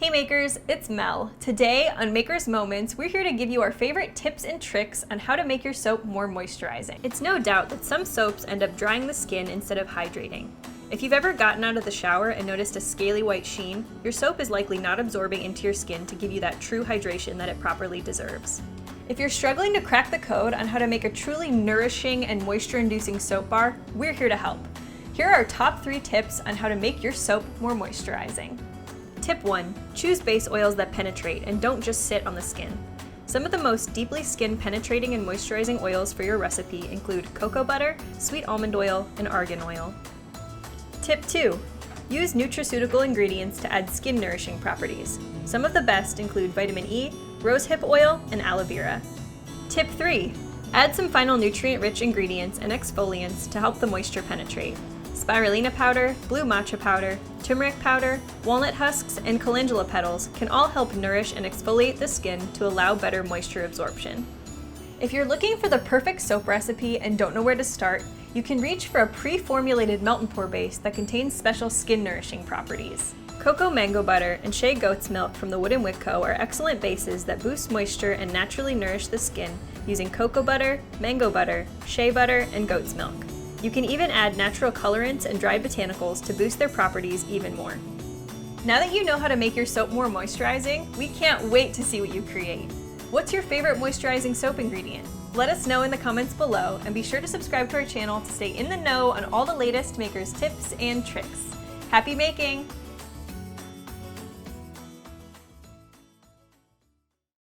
Hey makers, it's Mel. Today on Maker's Moments, we're here to give you our favorite tips and tricks on how to make your soap more moisturizing. It's no doubt that some soaps end up drying the skin instead of hydrating. If you've ever gotten out of the shower and noticed a scaly white sheen, your soap is likely not absorbing into your skin to give you that true hydration that it properly deserves. If you're struggling to crack the code on how to make a truly nourishing and moisture-inducing soap bar, we're here to help. Here are our top 3 tips on how to make your soap more moisturizing. Tip 1. Choose base oils that penetrate and don't just sit on the skin. Some of the most deeply skin penetrating and moisturizing oils for your recipe include cocoa butter, sweet almond oil, and argan oil. Tip 2. Use nutraceutical ingredients to add skin nourishing properties. Some of the best include vitamin E, rosehip oil, and aloe vera. Tip 3. Add some final nutrient-rich ingredients and exfoliants to help the moisture penetrate. Spirulina powder, blue matcha powder, turmeric powder, walnut husks, and calendula petals can all help nourish and exfoliate the skin to allow better moisture absorption. If you're looking for the perfect soap recipe and don't know where to start, you can reach for a pre-formulated melt and pour base that contains special skin nourishing properties. Cocoa mango butter and shea goat's milk from the Wood & Wick Co. are excellent bases that boost moisture and naturally nourish the skin using cocoa butter, mango butter, shea butter, and goat's milk. You can even add natural colorants and dried botanicals to boost their properties even more. Now that you know how to make your soap more moisturizing, we can't wait to see what you create. What's your favorite moisturizing soap ingredient? Let us know in the comments below, and be sure to subscribe to our channel to stay in the know on all the latest Makers tips and tricks. Happy making!